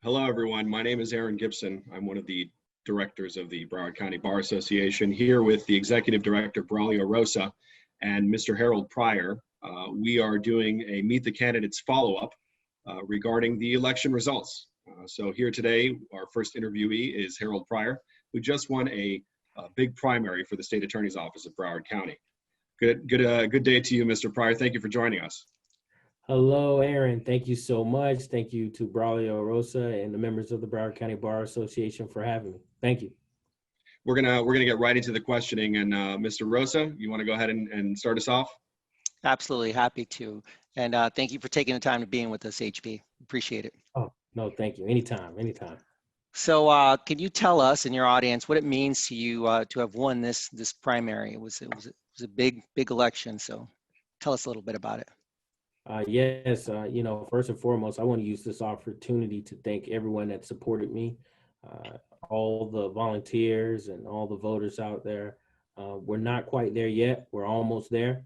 Hello, everyone. My name is Aaron Gibson. I'm one of the directors of the Broward County Bar Association, here with the Executive Director, Braulio Rosa, and Mr. Harold Pryor. We are doing a Meet the Candidates follow-up regarding the election results. So here today, our first interviewee is Harold Pryor, who just won a big primary for the State Attorney's Office of Broward County. Good day to you, Mr. Pryor. Thank you for joining us. Hello, Aaron. Thank you so much. Thank you to Braulio Rosa and the members of the Broward County Bar Association for having me. Thank you. We're gonna get right into the questioning, and Mr. Rosa, you want to go ahead and start us off? Absolutely, happy to. And thank you for taking the time to being with us, HB. Appreciate it. Oh, no, thank you. Anytime. So can you tell us and your audience what it means to you to have won this primary? It was a big election. So tell us a little bit about it. Yes, first and foremost, I want to use this opportunity to thank everyone that supported me, all the volunteers and all the voters out there. We're not quite there yet. We're almost there.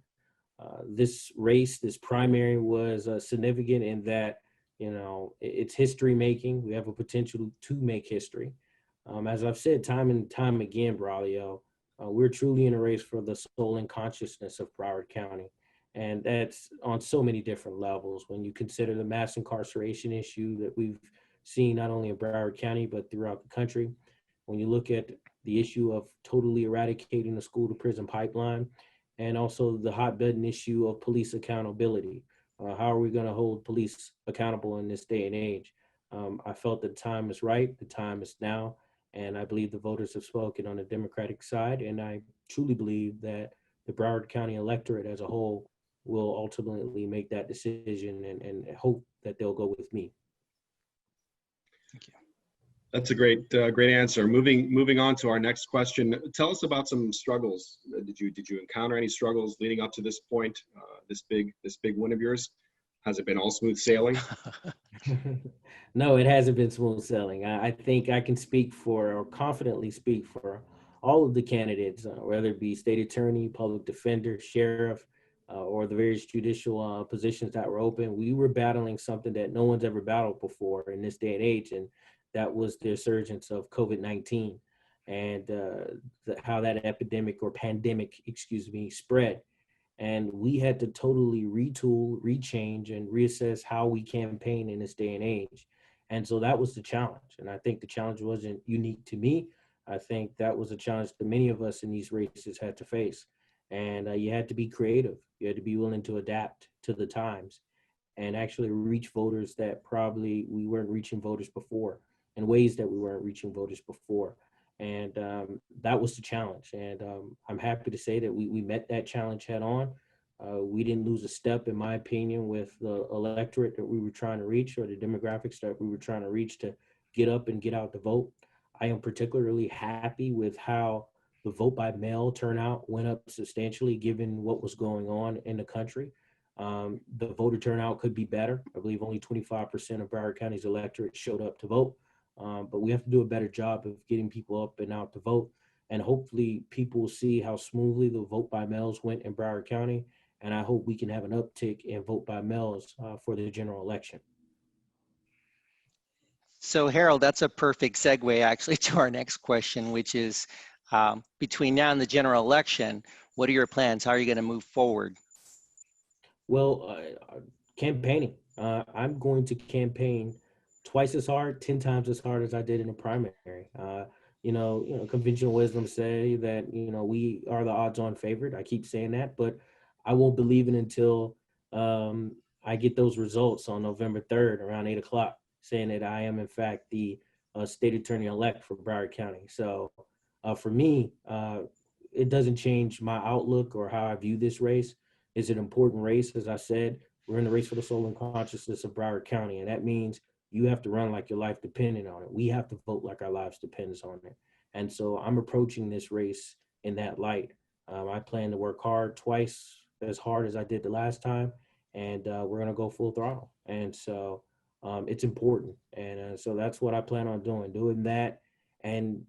This race, this primary was significant in that, it's history making. We have a potential to make history. As I've said time and time again, Braulio, we're truly in a race for the soul and consciousness of Broward County. And that's on so many different levels. When you consider the mass incarceration issue that we've seen not only in Broward County, but throughout the country. When you look at the issue of totally eradicating the school to prison pipeline, and also the hot button issue of police accountability. How are we going to hold police accountable in this day and age? I felt the time is right, the time is now, and I believe the voters have spoken on the Democratic side, and I truly believe that the Broward County electorate as a whole will ultimately make that decision and hope that they'll go with me. Thank you. That's a great answer. Moving on to our next question. Tell us about some struggles. Did you encounter any struggles leading up to this point? This big win of yours? Has it been all smooth sailing? No, it hasn't been smooth sailing. I think I can speak for, or confidently speak for, all of the candidates, whether it be state attorney, public defender, sheriff, or the various judicial positions that were open. We were battling something that no one's ever battled before in this day and age, and that was the resurgence of COVID-19 and how that epidemic or pandemic, spread. And we had to totally retool, rechange, and reassess how we campaign in this day and age. And so that was the challenge. And I think the challenge wasn't unique to me. I think that was a challenge that many of us in these races had to face. And you had to be creative. You had to be willing to adapt to the times and actually reach voters that probably we weren't reaching voters before, in ways that we weren't reaching voters before. And that was the challenge. And I'm happy to say that we met that challenge head on. We didn't lose a step, in my opinion, with the electorate that we were trying to reach, or the demographics that we were trying to reach to get up and get out to vote. I am particularly happy with how the vote by mail turnout went up substantially, given what was going on in the country. The voter turnout could be better. I believe only 25% of Broward County's electorate showed up to vote. But we have to do a better job of getting people up and out to vote. And hopefully people will see how smoothly the vote by mails went in Broward County. And I hope we can have an uptick in vote by mails for the general election. So Harold, that's a perfect segue actually to our next question, which is between now and the general election, what are your plans? How are you going to move forward? Well, campaigning. I'm going to campaign twice as hard, 10 times as hard as I did in the primary. Conventional wisdom say that, we are the odds-on favorite. I keep saying that, but I won't believe it until I get those results on November 3rd around 8 o'clock, saying that I am in fact the state attorney-elect for Broward County. So for me, it doesn't change my outlook or how I view this race. It's an important race. As I said, we're in the race for the soul and consciousness of Broward County, and that means you have to run like your life depended on it. We have to vote like our lives depends on it. And so I'm approaching this race in that light. I plan to work hard, twice as hard as I did the last time, and we're gonna go full throttle. And so it's important. And so that's what I plan on doing that. And,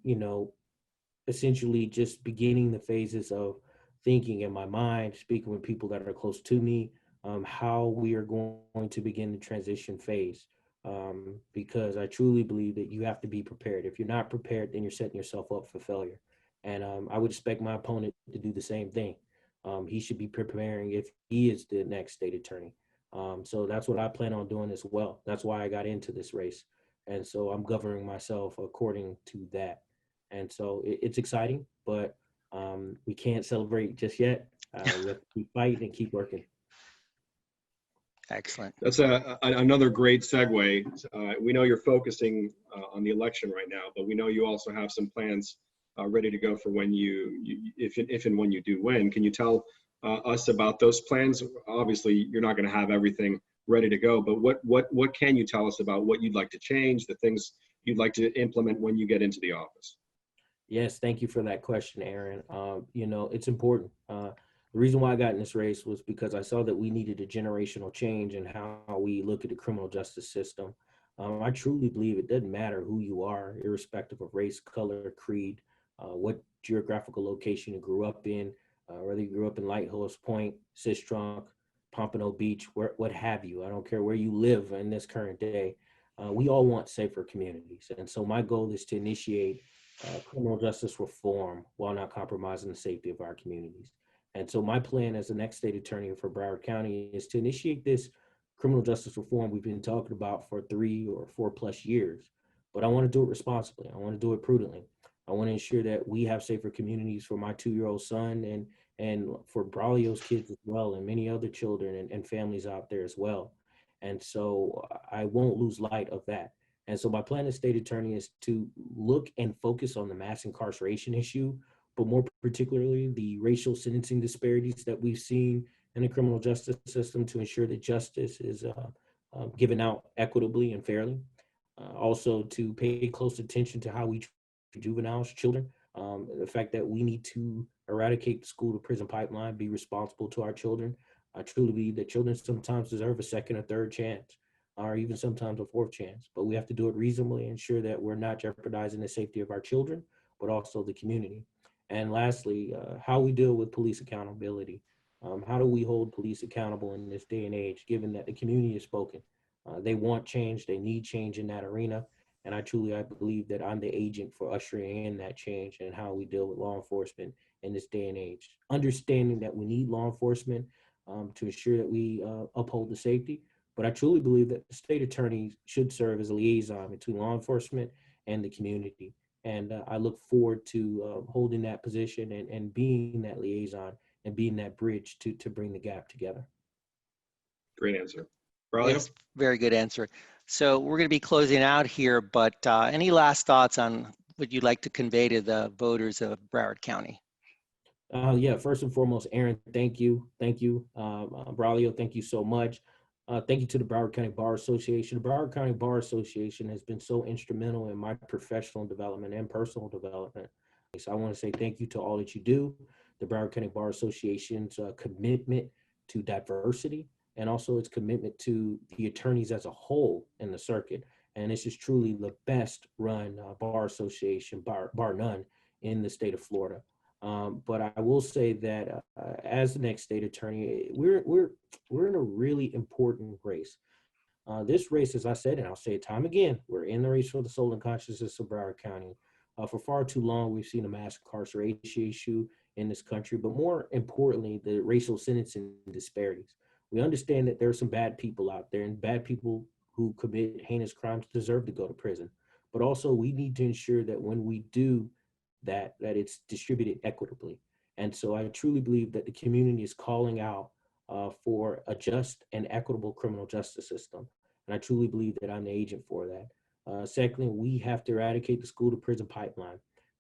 essentially just beginning the phases of thinking in my mind, speaking with people that are close to me, how we are going to begin the transition phase because I truly believe that you have to be prepared. If you're not prepared, then you're setting yourself up for failure. And I would expect my opponent to do the same thing. He should be preparing if he is the next state attorney. So that's what I plan on doing as well. That's why I got into this race. And so I'm governing myself according to that. And so it's exciting, but we can't celebrate just yet. We have to keep fighting and keep working. Excellent. That's another great segue. We know you're focusing on the election right now, but we know you also have some plans ready to go for when if and when you do win. Can you tell us about those plans? Obviously, you're not going to have everything ready to go, but what can you tell us about what you'd like to change, the things you'd like to implement when you get into the office? Yes, thank you for that question, Aaron. It's important. The reason why I got in this race was because I saw that we needed a generational change in how we look at the criminal justice system. I truly believe it doesn't matter who you are, irrespective of race, color, creed, what geographical location you grew up in, whether you grew up in Lighthorse Point, Sistrunk, Pompano Beach, what have you. I don't care where you live in this current day. We all want safer communities. And so my goal is to initiate criminal justice reform while not compromising the safety of our communities. And so my plan as the next state attorney for Broward County is to initiate this criminal justice reform we've been talking about for 3 or 4+ years. But I want to do it responsibly. I want to do it prudently. I want to ensure that we have safer communities for my 2-year-old son and for Braulio's kids as well, and many other children and families out there as well. And so I won't lose light of that. And so my plan as state attorney is to look and focus on the mass incarceration issue, but more particularly the racial sentencing disparities that we've seen in the criminal justice system to ensure that justice is given out equitably and fairly. Also to pay close attention to how we treat juveniles, children, the fact that we need to eradicate the school to prison pipeline, be responsible to our children. I truly believe that children sometimes deserve a second or third chance, or even sometimes a fourth chance, but we have to do it reasonably, ensure that we're not jeopardizing the safety of our children, but also the community. And lastly, how we deal with police accountability. How do we hold police accountable in this day and age, given that the community has spoken? They want change, they need change in that arena. And I believe that I'm the agent for ushering in that change and how we deal with law enforcement in this day and age. Understanding that we need law enforcement to ensure that we uphold the safety. But I truly believe that the state attorney should serve as a liaison between law enforcement and the community. And I look forward to holding that position and being that liaison and being that bridge to bring the gap together. Great answer. Braulio? Yes, very good answer. So we're going to be closing out here, but any last thoughts on what you'd like to convey to the voters of Broward County? Yeah, first and foremost, Aaron, thank you. Thank you. Braulio, thank you so much. Thank you to the Broward County Bar Association. The Broward County Bar Association has been so instrumental in my professional development and personal development. So I want to say thank you to all that you do. The Broward County Bar Association's commitment to diversity and also its commitment to the attorneys as a whole in the circuit. And this is truly the best run bar association, bar none, in the state of Florida. But I will say that as the next state attorney, we're in a really important race. This race, as I said, and I'll say it time again, we're in the race for the soul and consciousness of Broward County. For far too long, we've seen a mass incarceration issue in this country, but more importantly, the racial sentencing disparities. We understand that there are some bad people out there, and bad people who commit heinous crimes deserve to go to prison. But also, we need to ensure that when we do that it's distributed equitably. And so I truly believe that the community is calling out for a just and equitable criminal justice system. And I truly believe that I'm the agent for that. Secondly, we have to eradicate the school to prison pipeline.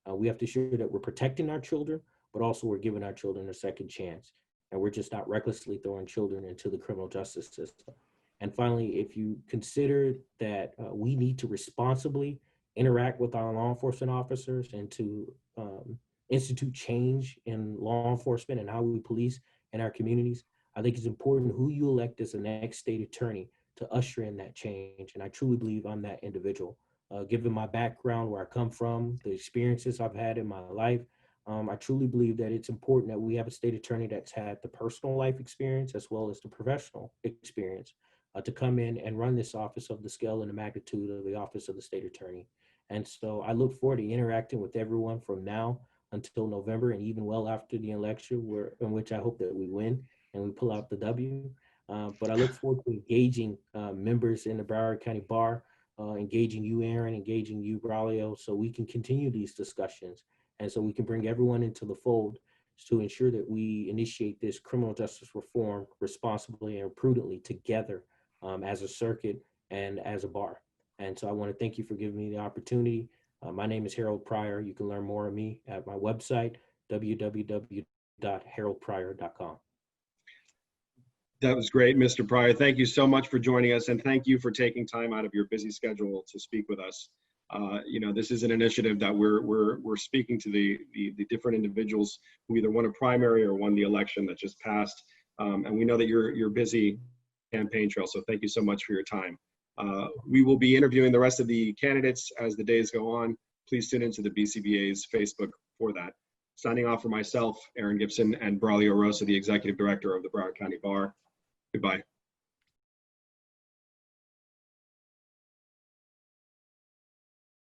We have to ensure that we're protecting our children, but also we're giving our children a second chance. And we're just not recklessly throwing children into the criminal justice system. And finally, if you consider that we need to responsibly interact with our law enforcement officers and to institute change in law enforcement and how we police in our communities, I think it's important who you elect as the next state attorney to usher in that change. And I truly believe I'm that individual. Given my background, where I come from, the experiences I've had in my life, I truly believe that it's important that we have a state attorney that's had the personal life experience as well as the professional experience to come in and run this office of the scale and the magnitude of the office of the state attorney. And so I look forward to interacting with everyone from now until November and even well after the election, in which I hope that we win and we pull out the W. But I look forward to engaging members in the Broward County Bar, engaging you, Aaron, engaging you, Braulio, so we can continue these discussions and so we can bring everyone into the fold to ensure that we initiate this criminal justice reform responsibly and prudently together as a circuit and as a bar. And so I want to thank you for giving me the opportunity. My name is Harold Pryor. You can learn more of me at my website, www.haroldpryor.com. That was great, Mr. Pryor. Thank you so much for joining us, and thank you for taking time out of your busy schedule to speak with us. You know, this is an initiative that we're speaking to the different individuals who either won a primary or won the election that just passed, and we know that you're busy campaign trail. So thank you so much for your time. We will be interviewing the rest of the candidates as the days go on. Please tune into the BCBA's Facebook for that. Signing off for myself, Aaron Gibson, and Braulio Rosa, the Executive Director of the Broward County Bar. Goodbye.